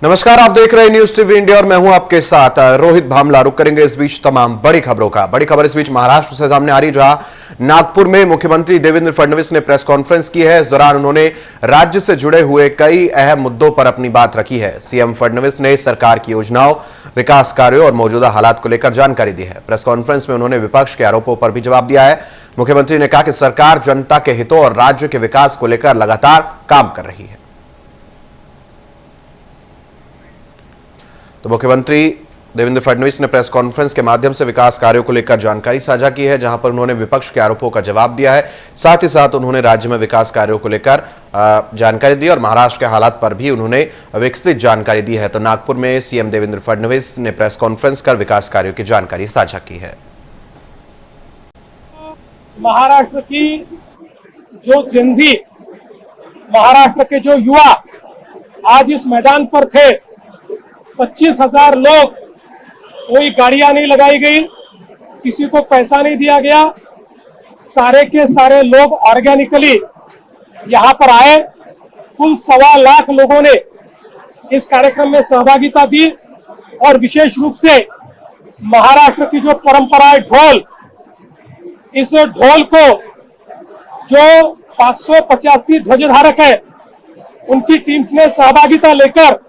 नमस्कार, आप देख रहे हैं न्यूज टीवी इंडिया और मैं हूं आपके साथ रोहित भामला। रुक करेंगे इस बीच तमाम बड़ी खबरों का। बड़ी खबर इस बीच महाराष्ट्र से सामने आ रही, जहां नागपुर में मुख्यमंत्री देवेंद्र फडणवीस ने प्रेस कॉन्फ्रेंस की है। इस दौरान उन्होंने राज्य से जुड़े हुए कई अहम मुद्दों पर अपनी बात रखी है। सीएम फडणवीस ने सरकार की योजनाओं, विकास कार्यों और मौजूदा हालात को लेकर जानकारी दी है। प्रेस कॉन्फ्रेंस में उन्होंने विपक्ष के आरोपों पर भी जवाब दिया है। मुख्यमंत्री ने कहा कि सरकार जनता के हितों और राज्य के विकास को लेकर लगातार काम कर रही है। तो मुख्यमंत्री देवेंद्र फडणवीस ने प्रेस कॉन्फ्रेंस के माध्यम से विकास कार्यों को लेकर जानकारी साझा की है, जहां पर उन्होंने विपक्ष के आरोपों का जवाब दिया है। साथ ही साथ उन्होंने राज्य में विकास कार्यों को लेकर जानकारी दी और महाराष्ट्र के हालात पर भी उन्होंने विस्तृत जानकारी दी है। तो नागपुर में सीएम देवेंद्र फडणवीस ने प्रेस कॉन्फ्रेंस कर विकास कार्यों की जानकारी साझा की है। महाराष्ट्र की जो जेनजी, महाराष्ट्र के जो युवा आज इस मैदान पर थे, 25,000 लोग, कोई गाड़ियां नहीं लगाई गई, किसी को पैसा नहीं दिया गया, सारे के सारे लोग ऑर्गेनिकली यहां पर आए। कुल 1.25 लाख लोगों ने इस कार्यक्रम में सहभागिता दी और विशेष रूप से महाराष्ट्र की जो परंपरा है ढोल, इस ढोल को जो 585 ध्वजधारक है उनकी टीम्स ने सहभागिता लेकर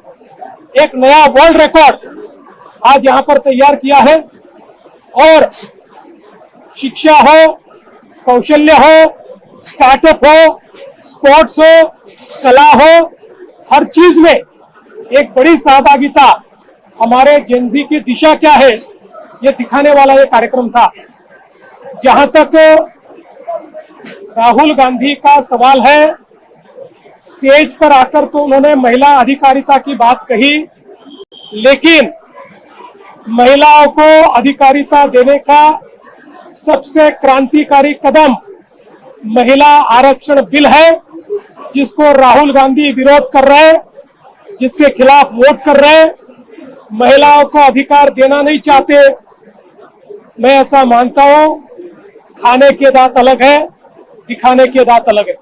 एक नया वर्ल्ड रिकॉर्ड आज यहां पर तैयार किया है। और शिक्षा हो, कौशल्य हो, स्टार्टअप हो, स्पोर्ट्स हो, कला हो, हर चीज में एक बड़ी सहभागिता, हमारे जेनजी की दिशा क्या है ये दिखाने वाला ये कार्यक्रम था। जहां तक राहुल गांधी का सवाल है, स्टेज पर आकर तो उन्होंने महिला अधिकारिता की बात कही, लेकिन महिलाओं को अधिकारिता देने का सबसे क्रांतिकारी कदम महिला आरक्षण बिल है, जिसको राहुल गांधी विरोध कर रहे हैं, जिसके खिलाफ वोट कर रहे हैं। महिलाओं को अधिकार देना नहीं चाहते। मैं ऐसा मानता हूं, खाने के दांत अलग है, दिखाने के दांत अलग है।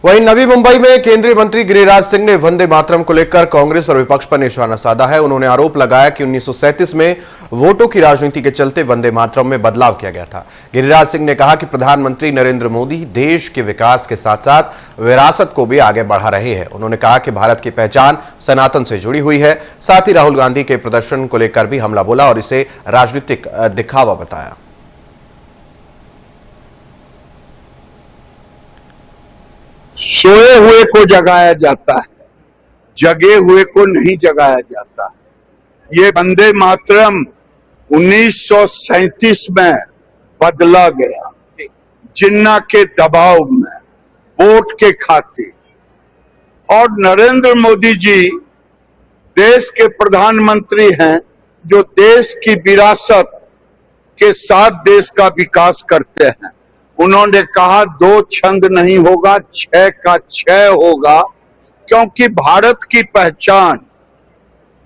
वहीं नवी मुंबई में केंद्रीय मंत्री गिरिराज सिंह ने वंदे मातरम को लेकर कांग्रेस और विपक्ष पर निशाना साधा है। उन्होंने आरोप लगाया कि 1937 में वोटों की राजनीति के चलते वंदे मातरम में बदलाव किया गया था। गिरिराज सिंह ने कहा कि प्रधानमंत्री नरेंद्र मोदी देश के विकास के साथ साथ विरासत को भी आगे बढ़ा रहे हैं। उन्होंने कहा कि भारत की पहचान सनातन से जुड़ी हुई है। साथ ही राहुल गांधी के प्रदर्शन को लेकर भी हमला बोला और इसे राजनीतिक दिखावा बताया। सोए हुए को जगाया जाता है, जगे हुए को नहीं जगाया जाता। ये वंदे मातरम 1937 में बदला गया, जिन्ना के दबाव में, वोट के खातिर। और नरेंद्र मोदी जी देश के प्रधानमंत्री हैं, जो देश की विरासत के साथ देश का विकास करते हैं। उन्होंने कहा 2 छंद नहीं होगा, 6 का 6 होगा, क्योंकि भारत की पहचान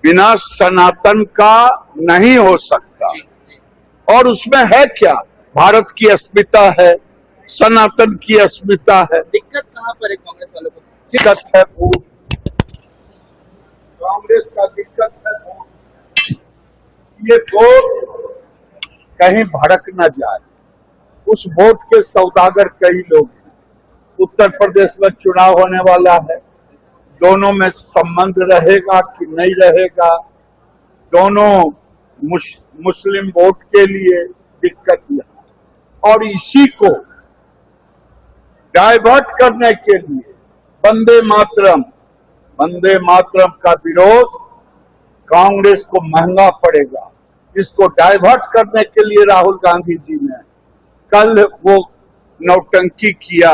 बिना सनातन का नहीं हो सकता। और उसमें है क्या? भारत की अस्मिता है, सनातन की अस्मिता है। दिक्कत कहां पर है कांग्रेस वालों को? दिक्कत है वोट, कांग्रेस का दिक्कत है वोट। ये वोट कहीं भड़क न जाए, उस वोट के सौदागर कई लोग हैं। उत्तर प्रदेश में चुनाव होने वाला है, दोनों में संबंध रहेगा कि नहीं रहेगा, दोनों मुस्लिम वोट के लिए दिक्कत यह। और इसी को डाइवर्ट करने के लिए वंदे मातरम का विरोध कांग्रेस को महंगा पड़ेगा। इसको डाइवर्ट करने के लिए राहुल गांधी जी ने कल वो नौटंकी किया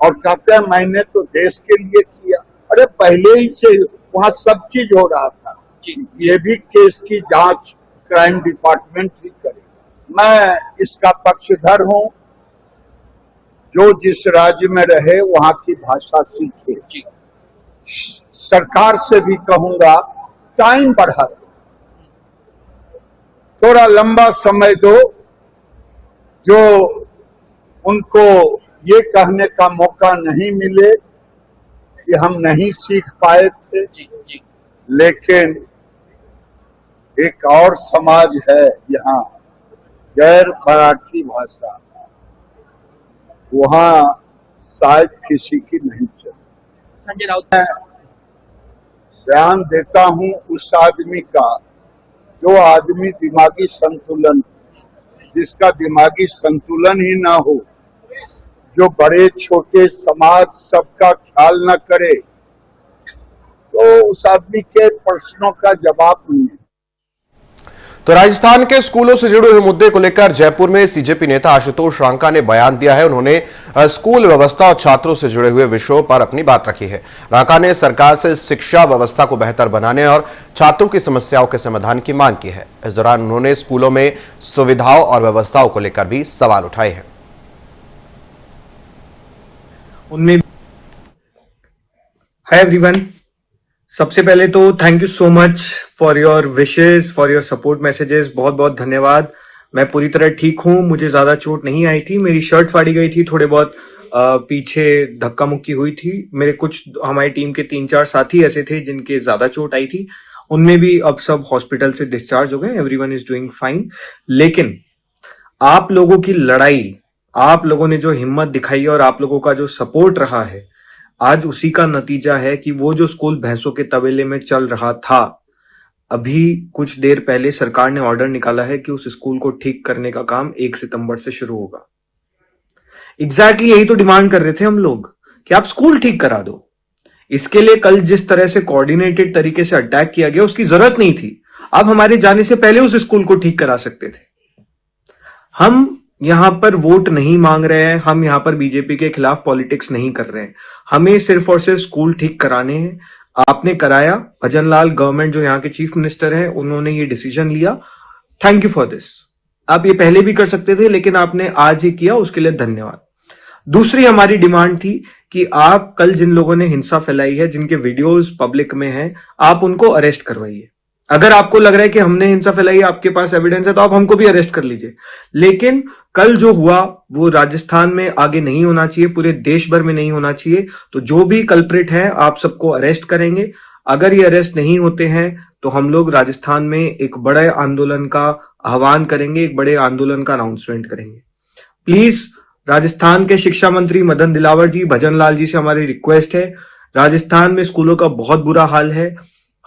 और कहते हैं मैंने तो देश के लिए किया। अरे पहले ही से वहां सब चीज हो रहा था। ये भी केस की जांच क्राइम डिपार्टमेंट ही करेगा। मैं इसका पक्षधर हूं, जो जिस राज्य में रहे वहां की भाषा सीखे। सरकार से भी कहूंगा टाइम बढ़ा दो, थोड़ा लंबा समय दो, जो उनको ये कहने का मौका नहीं मिले कि हम नहीं सीख पाए थे, जी जी लेकिन एक और समाज है यहाँ गैर मराठी भाषा, वहाँ शायद किसी की नहीं चली। संजय राउत बयान देता हूं उस आदमी का जो आदमी दिमागी संतुलन, जिसका दिमागी संतुलन ही ना हो, जो बड़े छोटे समाज सबका ख्याल न करे, तो उस आदमी के प्रश्नों का जवाब नहीं है। तो राजस्थान के स्कूलों से जुड़े हुए मुद्दे को लेकर जयपुर में सीजेपी नेता आशुतोष रांका ने बयान दिया है। उन्होंने स्कूल व्यवस्था और छात्रों से जुड़े हुए विषयों पर अपनी बात रखी है। रांका ने सरकार से शिक्षा व्यवस्था को बेहतर बनाने और छात्रों की समस्याओं के समाधान की मांग की है। इस दौरान उन्होंने स्कूलों में सुविधाओं और व्यवस्थाओं को लेकर भी सवाल उठाए हैं। उनमें हाय एवरीवन, सबसे पहले तो thank you so much for your wishes, for your support messages. बहुत बहुत धन्यवाद। मैं पूरी तरह ठीक हूँ, मुझे ज्यादा चोट नहीं आई थी। मेरी शर्ट फाड़ी गई थी, थोड़े बहुत पीछे धक्का मुक्की हुई थी। मेरे कुछ हमारी टीम के 3-4 साथी ऐसे थे जिनके ज्यादा चोट आई थी, उनमें भी अब सब हॉस्पिटल से डिस्चार्ज हो गए। Everyone is doing fine. लेकिन आप लोगों की लड़ाई, आप लोगों ने जो हिम्मत दिखाई और आप लोगों का जो सपोर्ट रहा है, आज उसी का नतीजा है कि वो जो स्कूल भैंसों के तबेले में चल रहा था, अभी कुछ देर पहले सरकार ने ऑर्डर निकाला है कि उस स्कूल को ठीक करने का काम 1 सितंबर से शुरू होगा। एग्जैक्टली यही तो डिमांड कर रहे थे हम लोग कि आप स्कूल ठीक करा दो। इसके लिए कल जिस तरह से कोऑर्डिनेटेड तरीके से अटैक किया गया, उसकी जरूरत नहीं थी। आप हमारे जाने से पहले उस स्कूल को ठीक करा सकते थे। हम यहां पर वोट नहीं मांग रहे हैं, हम यहां पर बीजेपी के खिलाफ पॉलिटिक्स नहीं कर रहे हैं। हमें सिर्फ और सिर्फ स्कूल ठीक कराने हैं। आपने कराया, भजनलाल गवर्नमेंट जो यहाँ के चीफ मिनिस्टर हैं, उन्होंने ये डिसीजन लिया। Thank you for this. आप ये पहले भी कर सकते थे, लेकिन आपने आज ही किया, उसके लिए धन्यवाद। दूसरी हमारी डिमांड थी कि आप कल जिन लोगों ने हिंसा फैलाई है, जिनके वीडियोस पब्लिक में हैं, आप उनको अरेस्ट करवाइए। अगर आपको लग रहा है कि हमने हिंसा फैलाई, आपके पास एविडेंस है, तो आप हमको भी अरेस्ट कर लीजिए। लेकिन कल जो हुआ वो राजस्थान में आगे नहीं होना चाहिए, पूरे देश भर में नहीं होना चाहिए। तो जो भी कल्प्रिट है, आप सबको अरेस्ट करेंगे। अगर ये अरेस्ट नहीं होते हैं तो हम लोग राजस्थान में एक बड़े आंदोलन का आह्वान करेंगे, एक बड़े आंदोलन का अनाउंसमेंट करेंगे। प्लीज राजस्थान के शिक्षा मंत्री मदन दिलावर जी, भजनलाल जी से हमारी रिक्वेस्ट है, राजस्थान में स्कूलों का बहुत बुरा हाल है।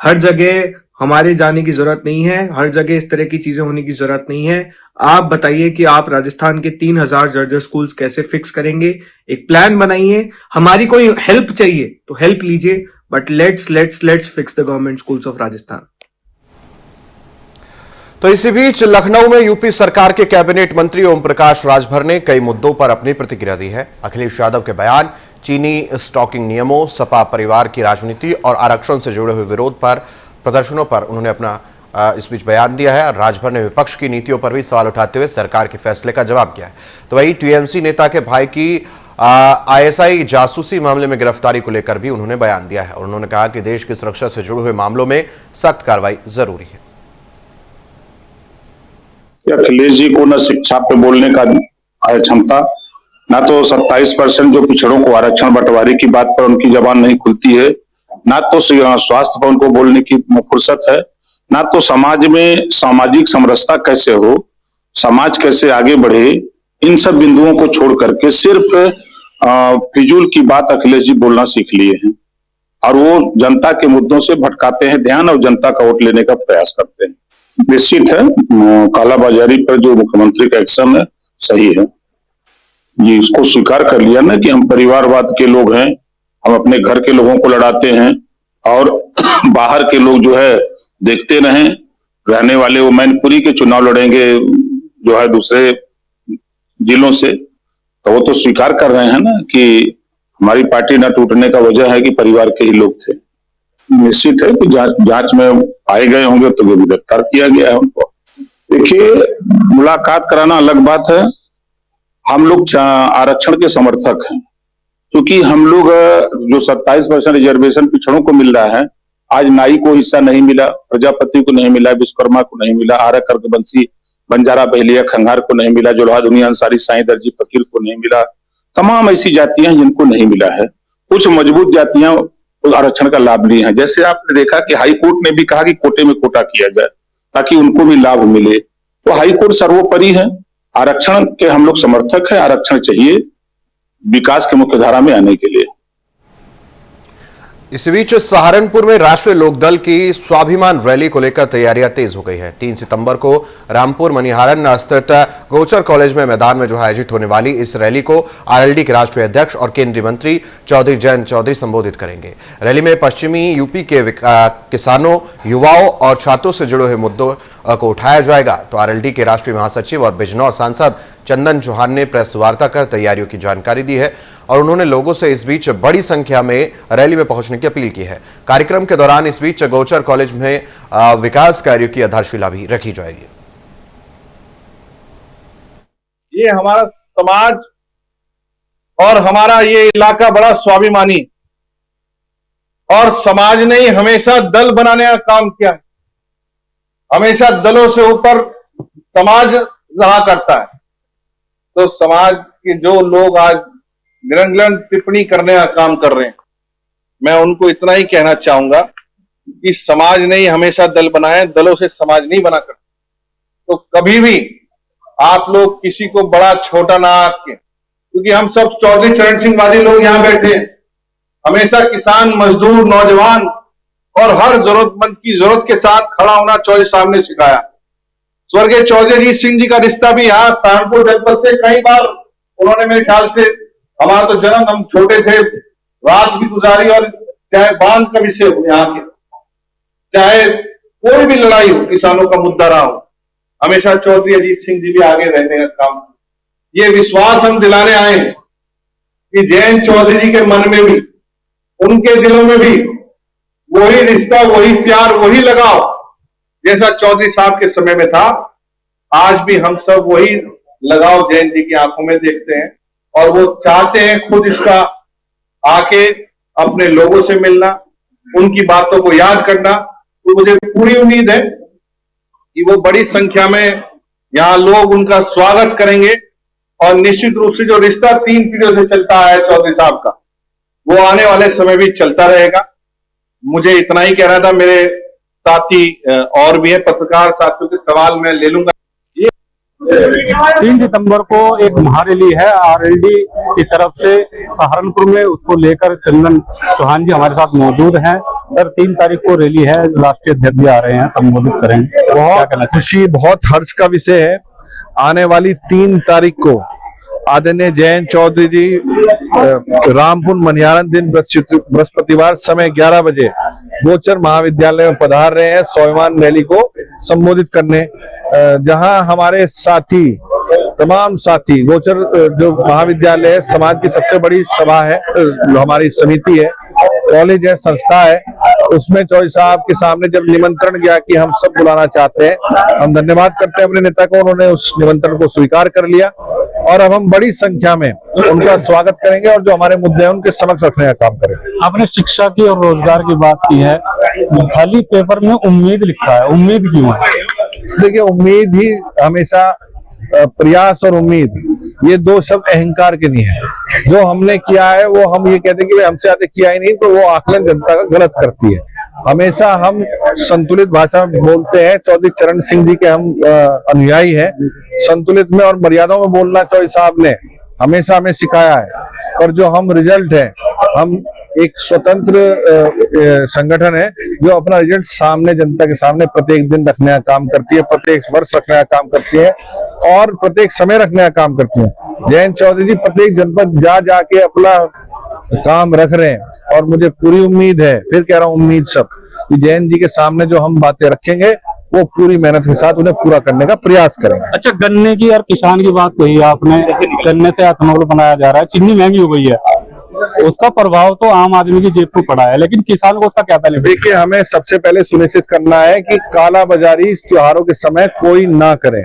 हर जगह हमारे जाने की जरूरत नहीं है, हर जगह इस तरह की चीजें होने की जरूरत नहीं है। आप बताइए कि आप राजस्थान के 3000 जर्जर स्कूल्स कैसे फिक्स करेंगे। एक प्लान बनाइए। हमारी कोई हेल्प चाहिए तो हेल्प लीजिए, but let's fix the government schools of Rajasthan. तो इसी बीच लखनऊ में यूपी सरकार के कैबिनेट मंत्री ओम प्रकाश राजभर ने कई मुद्दों पर अपनी प्रतिक्रिया दी है। अखिलेश यादव के बयान, चीनी स्टॉकिंग नियमों, सपा परिवार की राजनीति और आरक्षण से जुड़े हुए विरोध पर, प्रदर्शनों पर उन्होंने अपना इस बीच बयान दिया है। राजभर ने विपक्ष की नीतियों पर भी सवाल उठाते हुए सरकार के फैसले का जवाब दिया है। तो वही टीएमसी नेता के भाई की आईएसआई जासूसी मामले में गिरफ्तारी को लेकर भी उन्होंने बयान दिया है और उन्होंने कहा कि देश की सुरक्षा से जुड़े हुए मामलों में सख्त कार्रवाई जरूरी है। अखिलेश जी को न शिक्षा पे बोलने का क्षमता, ना तो 27% जो पिछड़ों को आरक्षण बंटवारे की बात पर उनकी जबान नहीं खुलती है, ना तो स्वास्थ्य पर उनको बोलने की फुर्सत है, ना तो समाज में सामाजिक समरसता कैसे हो, समाज कैसे आगे बढ़े, इन सब बिंदुओं को छोड़ करके सिर्फ फिजूल की बात अखिलेश जी बोलना सीख लिए हैं और वो जनता के मुद्दों से भटकाते हैं ध्यान और जनता का वोट लेने का प्रयास करते हैं। निश्चित है कालाबाजारी पर जो मुख्यमंत्री का एक्शन है सही है। ये इसको स्वीकार कर लिया ना कि हम परिवारवाद के लोग हैं, हम अपने घर के लोगों को लड़ाते हैं और बाहर के लोग जो है देखते रहें, रहने वाले वो मैनपुरी के चुनाव लड़ेंगे जो है दूसरे जिलों से, तो वो तो स्वीकार कर रहे हैं ना कि हमारी पार्टी न टूटने का वजह है कि परिवार के ही लोग थे। निश्चित है कि जांच में पाए गए होंगे तो वो गिरफ्तार किया गया है उनको। देखिए, मुलाकात कराना अलग बात है। हम लोग आरक्षण के समर्थक हैं, क्योंकि हम लोग जो 27% रिजर्वेशन पिछड़ों को मिल रहा है, आज नाई को हिस्सा नहीं मिला, प्रजापति को नहीं मिला, विश्वकर्मा को नहीं मिला, आर्य कर्कवंशी बंजारा बहलिया खंगार को नहीं मिला, जोल्हा दुनिया अंसारी साईं दर्जी फकीर को नहीं मिला, तमाम ऐसी जातियां जिनको नहीं मिला है, कुछ मजबूत जातियां उस आरक्षण का लाभ लिए हैं। जैसे आपने देखा कि हाई कोर्ट ने भी कहा कि कोटे में कोटा किया जाए ताकि उनको भी लाभ मिले। तो हाई कोर्ट सर्वोपरि है, आरक्षण के हम लोग समर्थक हैं, आरक्षण चाहिए विकास के मुख्य धारा में आने के लिए। इस बीच सहारनपुर में राष्ट्रीय लोकदल की स्वाभिमान रैली को लेकर तैयारियां तेज हो गई है। 3 सितंबर को रामपुर मनिहारन स्थित गोचर कॉलेज में मैदान में जो आयोजित होने वाली इस रैली को आरएलडी के राष्ट्रीय अध्यक्ष और केंद्रीय मंत्री चौधरी जयंत चौधरी संबोधित करेंगे। रैली में पश्चिमी यूपी के किसानों, युवाओं और छात्रों से जुड़े हुए मुद्दों को उठाया जाएगा। तो आरएलडी के राष्ट्रीय महासचिव और बिजनौर सांसद चंदन चौहान ने प्रेस वार्ता कर तैयारियों की जानकारी दी है और उन्होंने लोगों से इस बीच बड़ी संख्या में रैली में पहुंचने की अपील की है। कार्यक्रम के दौरान इस बीच गोचर कॉलेज में विकास कार्यों की आधारशिला भी रखी जाएगी। ये हमारा समाज और हमारा ये इलाका बड़ा स्वाभिमानी, और समाज ने ही हमेशा दल बनाने का काम किया है। हमेशा दलों से ऊपर समाज रहा करता है। तो समाज के जो लोग आज निरंतर टिप्पणी करने का काम कर रहे हैं, मैं उनको इतना ही कहना चाहूंगा कि समाज ने ही हमेशा दल बनाए, दलों से समाज नहीं बना करता। तो कभी भी आप लोग किसी को बड़ा छोटा ना आंकें, क्योंकि हम सब चौधरी चरण सिंह वादी लोग यहाँ बैठे हैं। हमेशा किसान, मजदूर, नौजवान और हर जरूरतमंद की जरूरत के साथ खड़ा होना चौधरी साहब ने सिखाया। स्वर्गीय चौधरी अजीत सिंह जी का रिश्ता भी यहाँ सहारनपुर जनपद से कई बार उन्होंने, मेरे ख्याल से, हमारा तो जन्म, हम छोटे थे, रात भी गुजारी, और चाहे बांध का विषय हो यहाँ के, चाहे कोई भी लड़ाई हो, किसानों का मुद्दा रहा हो, हमेशा चौधरी अजीत सिंह जी भी आगे रहने का काम। ये विश्वास हम दिलाने आए हैं कि जयंत चौधरी जी के मन में भी, उनके दिलों में भी वही रिश्ता, वही प्यार, वही लगाव जैसा चौधरी साहब के समय में था, आज भी हम सब वही लगाव जयंत जी की आंखों में देखते हैं। और वो चाहते हैं खुद इसका आके अपने लोगों से मिलना, उनकी बातों को याद करना। तो मुझे पूरी उम्मीद है कि वो बड़ी संख्या में यहाँ लोग उनका स्वागत करेंगे, और निश्चित रूप से जो रिश्ता 3 पीढ़ियों से चलता है चौधरी साहब का, वो आने वाले समय भी चलता रहेगा। मुझे इतना ही कहना था। मेरे साथी और भी है, पत्रकार साथियों के सवाल मैं ले लूंगा। 3 सितंबर को एक महारैली है आरएलडी की तरफ से सहारनपुर में, उसको लेकर चंदन चौहान जी हमारे साथ मौजूद हैं। सर, 3 तारीख को रैली है, राष्ट्रीय अध्यक्ष जी आ रहे हैं, संबोधित करेंगे। बहुत खुशी, बहुत हर्ष का विषय है। आने वाली 3 तारीख को आदरणीय जयंत चौधरी जी रामपुर मनिहारन दिन बृहस्पतिवार समय 11 बजे गोचर महाविद्यालय में पधार रहे हैं स्वाभिमान रैली को संबोधित करने, जहां हमारे साथी, तमाम साथी, गोचर जो महाविद्यालय है समाज की सबसे बड़ी सभा है, हमारी समिति है, कॉलेज है, संस्था है, उसमें चौधरी साहब के सामने जब निमंत्रण गया कि हम सब बुलाना चाहते हैं, हम धन्यवाद करते हैं अपने नेता को, उन्होंने उस निमंत्रण को स्वीकार कर लिया और अब हम बड़ी संख्या में उनका स्वागत करेंगे और जो हमारे मुद्दे हैं उनके समक्ष रखने का काम करेंगे। आपने शिक्षा की और रोजगार की बात की है, खाली पेपर में उम्मीद लिखा है, उम्मीद क्यों है? देखिए, उम्मीद ही हमेशा, प्रयास और उम्मीद, ये 2 शब्द अहंकार के नहीं है। जो हमने किया है वो हम ये कहते हैं कि हमसे ज्यादा किया ही नहीं, तो वो आकलन जनता का गलत करती है। हमेशा हम संतुलित भाषा में बोलते हैं। चौधरी चरण सिंह जी के हम अनुयायी हैं। संतुलित में और मर्यादाओं में बोलना चौधरी साहब ने हमेशा हमें सिखाया है। और जो हम रिजल्ट है, हम एक स्वतंत्र संगठन है जो अपना रिजल्ट सामने, जनता के सामने प्रत्येक दिन रखने का काम करती है, प्रत्येक वर्ष रखने का काम करती है और प्रत्येक समय रखने का काम करती है। जयंत चौधरी जी प्रत्येक जनपद जा जाके अपना काम रख रहे हैं और मुझे पूरी उम्मीद है, फिर कह रहा हूँ उम्मीद सब, कि जयंत जी के सामने जो हम बातें रखेंगे वो पूरी मेहनत के साथ उन्हें पूरा करने का प्रयास करेंगे। अच्छा, गन्ने की और किसान की बात कही आपने, गन्ने से एथेनॉल बनाया जा रहा है, चीनी महंगी हो गई है, उसका प्रभाव तो आम आदमी की जेब पर पड़ा है, लेकिन किसान को उसका क्या बेनिफिट? देखिए, हमें सबसे पहले सुनिश्चित करना है कि काला बाजारी इस त्योहारों के समय कोई ना करे।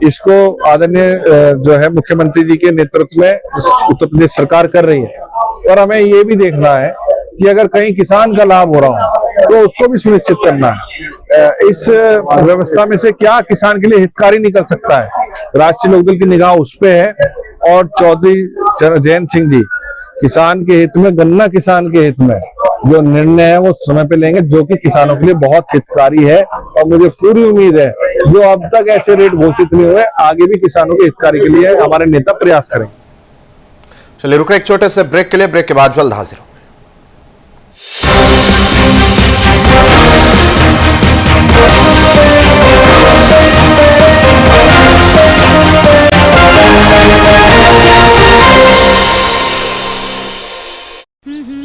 इसको आदरणीय जो है मुख्यमंत्री जी के नेतृत्व में उत्तर प्रदेश सरकार कर रही है और हमें ये भी देखना है कि अगर कहीं किसान का लाभ हो रहा हो तो उसको भी सुनिश्चित करना है। इस व्यवस्था में से क्या किसान के लिए हितकारी निकल सकता है, राष्ट्रीय लोकदल की निगाह उस पे है और चौधरी जयंत सिंह जी किसान के हित में, गन्ना किसान के हित में जो निर्णय है वो समय पे लेंगे, जो कि किसानों के लिए बहुत हितकारी है। और मुझे पूरी उम्मीद है जो अब तक ऐसे रेट घोषित नहीं हुए, आगे भी किसानों के हितकारी के लिए हमारे नेता प्रयास करेंगे। चलिए रुके एक छोटे से ब्रेक के लिए, ब्रेक के बाद जल्द हाजिर होंगे।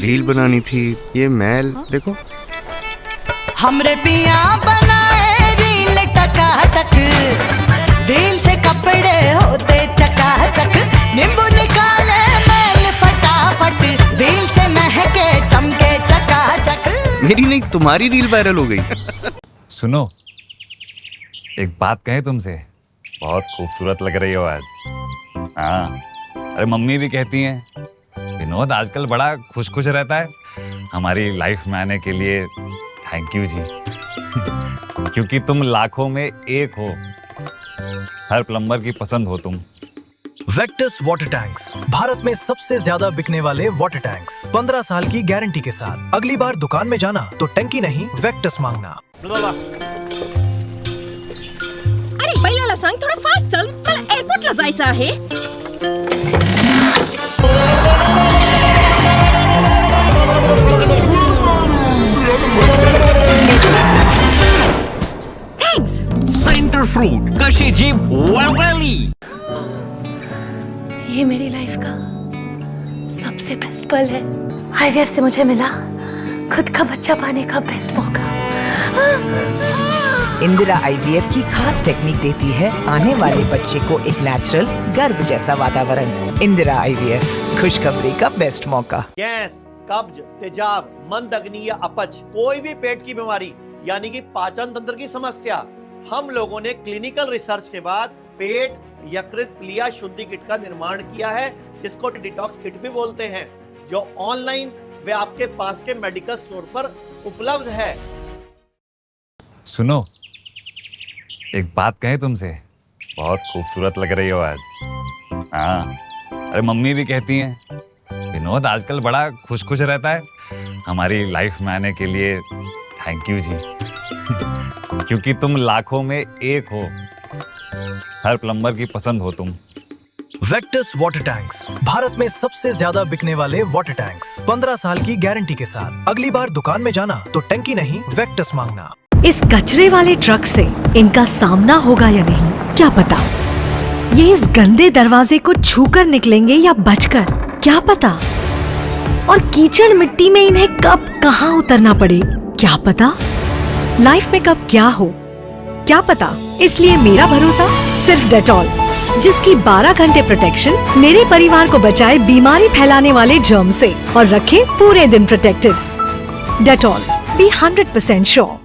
रील बनानी थी, ये मैल देखो। हमरे पिया बनाए रील टकाटक, दिल से कपड़े होते चकाचक, नींबू निकाले मैल फटाफट, दिल से महके चमके चकाचक। मेरी नहीं, तुम्हारी रील वायरल हो गई। सुनो, एक बात कहें तुमसे, बहुत खूबसूरत लग रही हो आज। हाँ, अरे मम्मी भी कहती हैं विनोद आजकल बड़ा खुश खुश रहता है। हमारी लाइफ में आने के लिए थैंक यू जी। क्योंकि तुम लाखों में एक हो, हर प्लम्बर की पसंद हो तुम। वेक्टस वाटर टैंक्स, भारत में सबसे ज्यादा बिकने वाले वाटर टैंक्स, 15 साल की गारंटी के साथ। अगली बार दुकान में जाना तो टंकी नहीं, वेक्टस मांगना। अरे बैलाला सांग, थोडं फास्ट चल, मला एअरपोर्टला जायचं आहे। थैंक्स। सेंटर फ्रूट, कशी जीभ वळवळली। ये मेरी लाइफ का सबसे बेस्ट पल है। आईवीएफ से मुझे मिला खुद का बच्चा पाने का बेस्ट मौका। इंदिरा आईवीएफ की खास टेक्निक देती है आने वाले बच्चे को एक नेचुरल गर्भ जैसा वातावरण। इंदिरा आईवीएफ, खुशखबरी का बेस्ट मौका। गैस, कब्ज, तेजाब, मंद अग्नि या अपच, कोई भी पेट की बीमारी यानी कि पाचन तंत्र की समस्या, हम लोगों ने क्लिनिकल रिसर्च के बाद पेट यकृत प्लिया शुद्धि किट का निर्माण किया है, जिसको डिटॉक्स किट भी बोलते हैं, जो ऑनलाइन वे आपके पास के मेडिकल स्टोर पर उपलब्ध है। सुनो, एक बात कहें तुमसे, बहुत खूबसूरत लग रही हो आज। हाँ, अरे मम्मी भी कहती हैं विनोद आजकल बड़ा खुश खुश रहता है। हमारी लाइफ में आने के लिए थैंक यू जी। क्योंकि तुम लाखों में एक हो, हर प्लम्बर की पसंद हो तुम। वेक्टस वाटर टैंक्स, भारत में सबसे ज्यादा बिकने वाले वाटर टैंक्स, 15 साल की गारंटी के साथ। अगली बार दुकान में जाना तो टंकी नहीं, वेक्टस मांगना। इस कचरे वाले ट्रक से इनका सामना होगा या नहीं, क्या पता। ये इस गंदे दरवाजे को छूकर निकलेंगे या बचकर, क्या पता। और कीचड़ मिट्टी में इन्हें कब कहाँ उतरना पड़े, क्या पता। लाइफ में कब क्या हो, क्या पता। इसलिए मेरा भरोसा सिर्फ डेटॉल, जिसकी 12 घंटे प्रोटेक्शन मेरे परिवार को बचाए बीमारी फैलाने वाले जर्म से और रखे पूरे दिन प्रोटेक्टेड। Dettol, B 100% sure.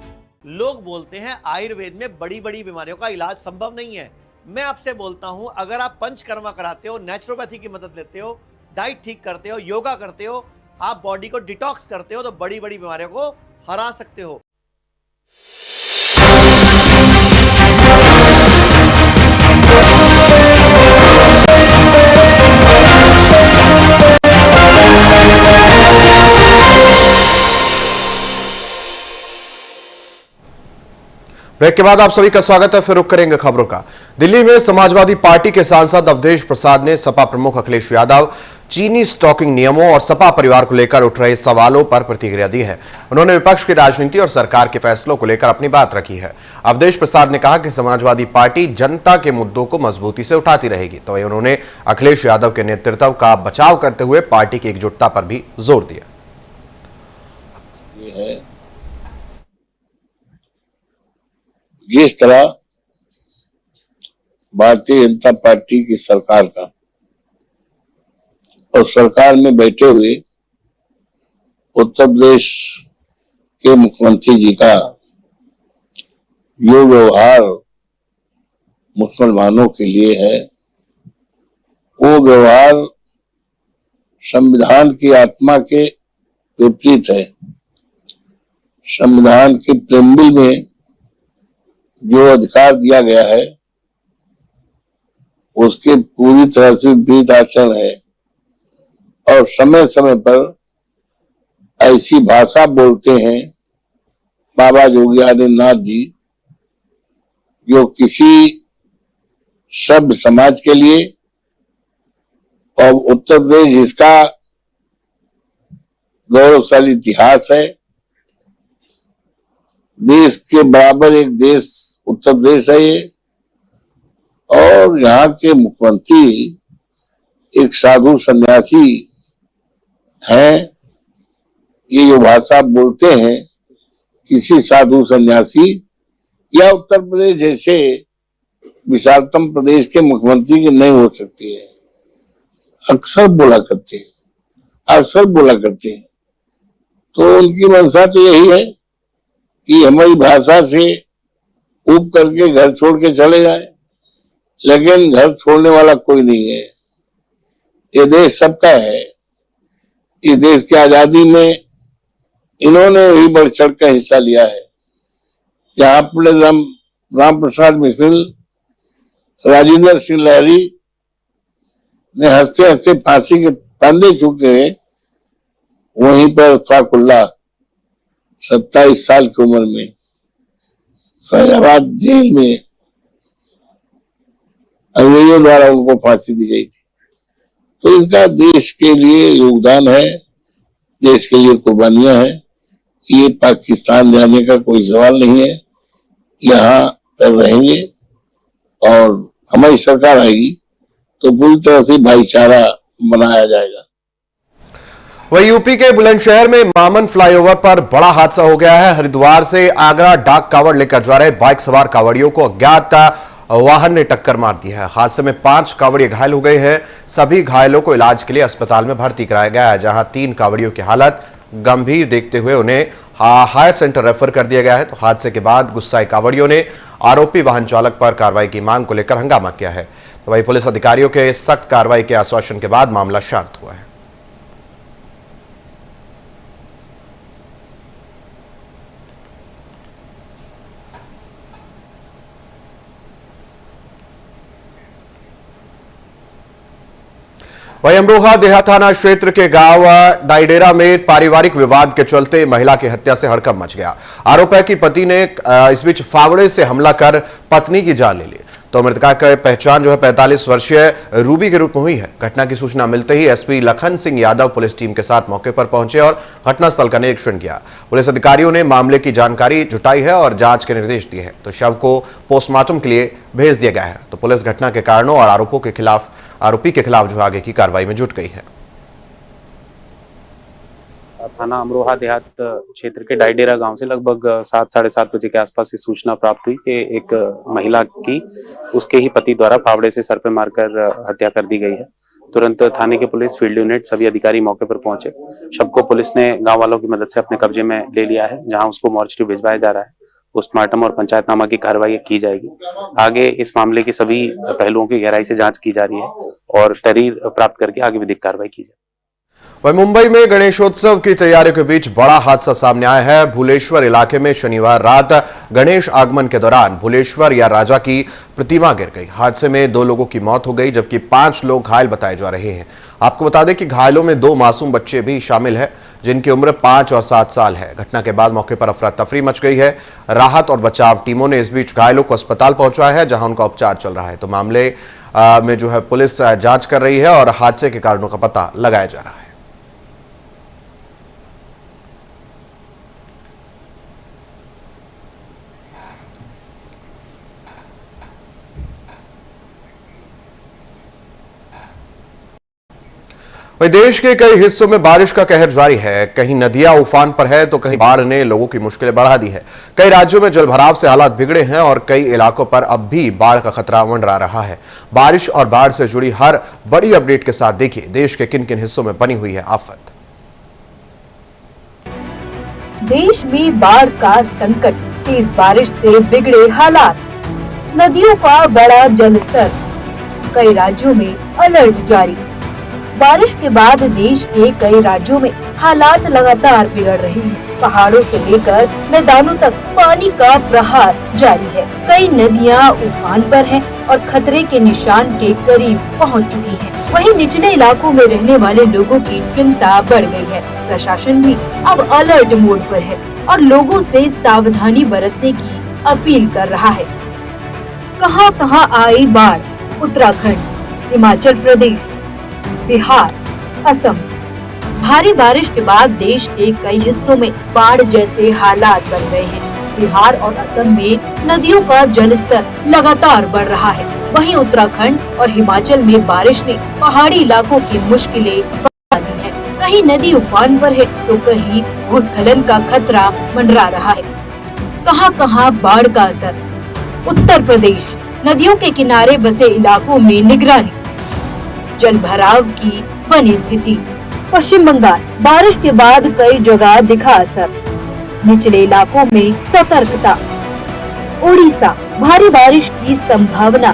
लोग बोलते हैं आयुर्वेद में बड़ी बड़ी बीमारियों का इलाज संभव नहीं है। मैं आपसे बोलता हूं, अगर आप पंचकर्मा कराते हो, नेचुरोपैथी की मदद लेते हो, डाइट ठीक करते हो, योगा करते हो, आप बॉडी को डिटॉक्स करते हो, तो बड़ी बड़ी बीमारियों को हरा सकते हो। ब्रेक के बाद आप सभी का स्वागत है। फिर रुक करेंगे खबरों का। दिल्ली में समाजवादी पार्टी के सांसद अवधेश प्रसाद ने सपा प्रमुख अखिलेश यादव, चीनी स्टॉकिंग नियमों और सपा परिवार को लेकर उठ रहे सवालों पर प्रतिक्रिया दी है। उन्होंने विपक्ष की राजनीति और सरकार के फैसलों को लेकर अपनी बात रखी है। अवधेश प्रसाद ने कहा कि समाजवादी पार्टी जनता के मुद्दों को मजबूती से उठाती रहेगी। तो वहीं उन्होंने अखिलेश यादव के नेतृत्व का बचाव करते हुए पार्टी की एकजुटता पर भी जोर दिया। जिस तरह भारतीय जनता पार्टी की सरकार का और सरकार में बैठे हुए उत्तर प्रदेश के मुख्यमंत्री जी का जो व्यवहार मुसलमानों के लिए है, वो व्यवहार संविधान की आत्मा के विपरीत है। संविधान के प्रेम्बिल में जो अधिकार दिया गया है उसके पूरी तरह से विपरीत आचरण है। और समय समय पर ऐसी भाषा बोलते हैं बाबा योगी आदित्यनाथ जी, जो किसी सभ्य समाज के लिए और उत्तर प्रदेश जिसका गौरवशाली इतिहास है, देश के बराबर एक देश उत्तर प्रदेश है ये, और यहाँ के मुख्यमंत्री एक साधु सन्यासी हैं। ये जो भाषा बोलते हैं किसी साधु सन्यासी या उत्तर प्रदेश जैसे विशालतम प्रदेश के मुख्यमंत्री की नहीं हो सकती है। अक्सर बोला करते हैं, तो उनकी मंशा तो यही है कि हमारी भाषा से ऊब करके घर छोड़ के चले जाए, लेकिन घर छोड़ने वाला कोई नहीं है। ये देश सबका है। इस देश की आजादी में इन्होंने भी बढ़ चढ़ कर हिस्सा लिया है। यहाँ अपने राम प्रसाद मिश्र, राजेंद्र सिंह लहरी ने हंसते हंसते फांसी के फंदे चुके हैं, वहीं पर अतफाकुल्ला 27 साल की उम्र में फैजाबाद जेल में अंग्रेजों द्वारा उनको फांसी दी गई थी। तो इनका देश के लिए योगदान है, देश के लिए कुर्बानियां हैं। ये पाकिस्तान जाने का कोई सवाल नहीं है, यहाँ पर रहेंगे और हमारी सरकार आएगी तो पूरी तरह से भाईचारा बनाया जाएगा। वहीं यूपी के बुलंदशहर में मामन फ्लाईओवर पर बड़ा हादसा हो गया है। हरिद्वार से आगरा डाक कावड़ लेकर जा रहे बाइक सवार कावड़ियों को अज्ञात वाहन ने टक्कर मार दी है। हादसे में 5 कावड़िए घायल हो गए हैं। सभी घायलों को इलाज के लिए अस्पताल में भर्ती कराया गया है, जहां 3 कावड़ियों की हालत गंभीर देखते हुए उन्हें हायर सेंटर रेफर कर दिया गया है। तो हादसे के बाद गुस्साए कावड़ियों ने आरोपी वाहन चालक पर कार्रवाई की मांग को लेकर हंगामा किया है। तो वहीं पुलिस अधिकारियों के सख्त कार्रवाई के आश्वासन के बाद मामला शांत हुआ है। वहीं अमरोहा देहात थाना क्षेत्र के गांव डाइडेरा में पारिवारिक विवाद के चलते महिला की हत्या से हड़कंप मच गया। आरोप है कि पति ने इस बीच फावड़े से हमला कर पत्नी की जान ले ली। तो मृतका की पहचान जो है 45 वर्षीय रूबी के रूप में हुई है। घटना की सूचना मिलते ही SP Lakhan Singh Yadav police team के साथ मौके पर पहुंचे और घटनास्थल का निरीक्षण किया। पुलिस अधिकारियों ने मामले की जानकारी जुटाई है और जांच के निर्देश दिए हैं। तो शव को पोस्टमार्टम के लिए भेज दिया गया है। तो पुलिस घटना के कारणों और आरोपी के खिलाफ जो आगे की कार्रवाई में जुट गई है। थाना अमरोहा देहात क्षेत्र के डाइडेरा गांव से लगभग 7 साढ़े 7 बजे के आसपास ये सूचना प्राप्त हुई कि एक महिला की उसके ही पति द्वारा फावड़े से सर पे मारकर हत्या कर दी गई है। तुरंत थाने के पुलिस फील्ड यूनिट सभी अधिकारी मौके पर पहुंचे। शव को पुलिस ने गांव वालों की मदद से अपने कब्जे में ले लिया है, जहां उसको मॉर्चरी भिजवाया जा रहा है। पोस्टमार्टम और पंचायतनामा की कार्रवाई की जाएगी। आगे इस मामले के सभी पहलुओं की गहराई से जांच की जा रही है और तहरीर प्राप्त करके आगे विधिक कार्रवाई की जाए। वहीं मुंबई में गणेशोत्सव की तैयारियों के बीच बड़ा हादसा सामने आया है। भुलेश्वर इलाके में शनिवार रात गणेश आगमन के दौरान भुलेश्वर या राजा की प्रतिमा गिर गई। हादसे में 2 लोगों की मौत हो गई, जबकि 5 लोग घायल बताए जा रहे हैं। आपको बता दें कि घायलों में 2 मासूम बच्चे भी शामिल हैं, जिनकी उम्र 5 और 7 साल है। घटना के बाद मौके पर अफरा तफरी मच गई है। राहत और बचाव टीमों ने इस बीच घायलों को अस्पताल पहुंचाया है, जहां उनका उपचार चल रहा है। तो मामले में जो है पुलिस जांच कर रही है और हादसे के कारणों का पता लगाया जा रहा है। वहीं देश के कई हिस्सों में बारिश का कहर जारी है। कहीं नदियां उफान पर है तो कहीं बाढ़ ने लोगों की मुश्किलें बढ़ा दी है। कई राज्यों में जलभराव से हालात बिगड़े हैं और कई इलाकों पर अब भी बाढ़ का खतरा मंडरा रहा है। बारिश और बाढ़ से जुड़ी हर बड़ी अपडेट के साथ देखिए देश के किन किन हिस्सों में बनी हुई है आफत। देश में बाढ़ का संकट, तेज बारिश से बिगड़े हालात, नदियों का बढ़ा जलस्तर, कई राज्यों में अलर्ट जारी। बारिश के बाद देश के कई राज्यों में हालात लगातार बिगड़ रहे हैं। पहाड़ों से लेकर मैदानों तक पानी का प्रहार जारी है। कई नदियां उफान पर हैं और खतरे के निशान के करीब पहुंच चुकी हैं। वहीं निचले इलाकों में रहने वाले लोगों की चिंता बढ़ गई है। प्रशासन भी अब अलर्ट मोड पर है और लोगों से सावधानी बरतने की अपील कर रहा है। कहां आई बाढ़? उत्तराखंड, हिमाचल प्रदेश, बिहार, असम। भारी बारिश के बाद देश के कई हिस्सों में बाढ़ जैसे हालात बन गए हैं। बिहार और असम में नदियों का जलस्तर लगातार बढ़ रहा है। वहीं उत्तराखंड और हिमाचल में बारिश ने पहाड़ी इलाकों की मुश्किलें बढ़ा दी हैं। कहीं नदी उफान पर है तो कहीं भूस्खलन का खतरा मंडरा रहा है। कहां बाढ़ का असर? उत्तर प्रदेश, नदियों के किनारे बसे इलाकों में निगरानी, जल भराव की बनी स्थिति। पश्चिम बंगाल, बारिश के बाद कई जगह दिखा असर, निचले इलाकों में सतर्कता। उड़ीसा, भारी बारिश की संभावना,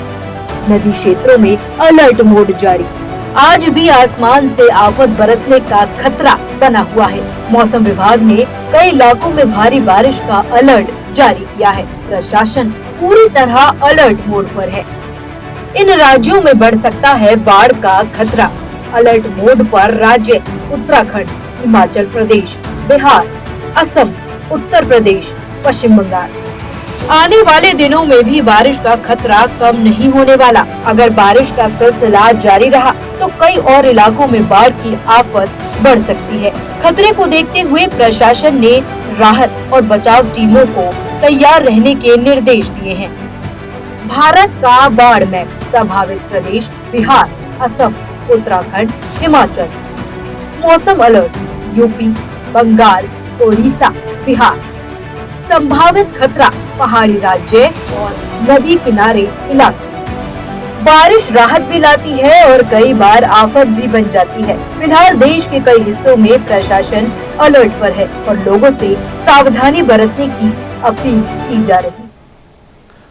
नदी क्षेत्रों में अलर्ट मोड जारी। आज भी आसमान से आफत बरसने का खतरा बना हुआ है। मौसम विभाग ने कई इलाकों में भारी बारिश का अलर्ट जारी किया है। प्रशासन पूरी तरह अलर्ट मोड पर है। इन राज्यों में बढ़ सकता है बाढ़ का खतरा। अलर्ट मोड पर राज्य उत्तराखंड, हिमाचल प्रदेश, बिहार, असम, उत्तर प्रदेश, पश्चिम बंगाल। आने वाले दिनों में भी बारिश का खतरा कम नहीं होने वाला। अगर बारिश का सिलसिला जारी रहा तो कई और इलाकों में बाढ़ की आफत बढ़ सकती है। खतरे को देखते हुए प्रशासन ने राहत और बचाव टीमों को तैयार रहने के निर्देश दिए हैं। भारत का बाढ़ में प्रभावित प्रदेश बिहार, असम, उत्तराखंड, हिमाचल। मौसम अलर्ट यूपी, बंगाल, ओडिशा, बिहार। संभावित खतरा पहाड़ी राज्य और नदी किनारे इलाके। बारिश राहत भी लाती है और कई बार आफत भी बन जाती है। फिलहाल देश के कई हिस्सों में प्रशासन अलर्ट पर है और लोगों से सावधानी बरतने की अपील की जा रही है।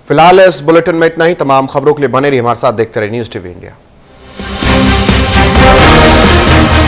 फिलहाल इस बुलेटिन में इतना ही। तमाम खबरों के लिए बने रहिए हमारे साथ, देखते रहिए न्यूज़ टीवी इंडिया।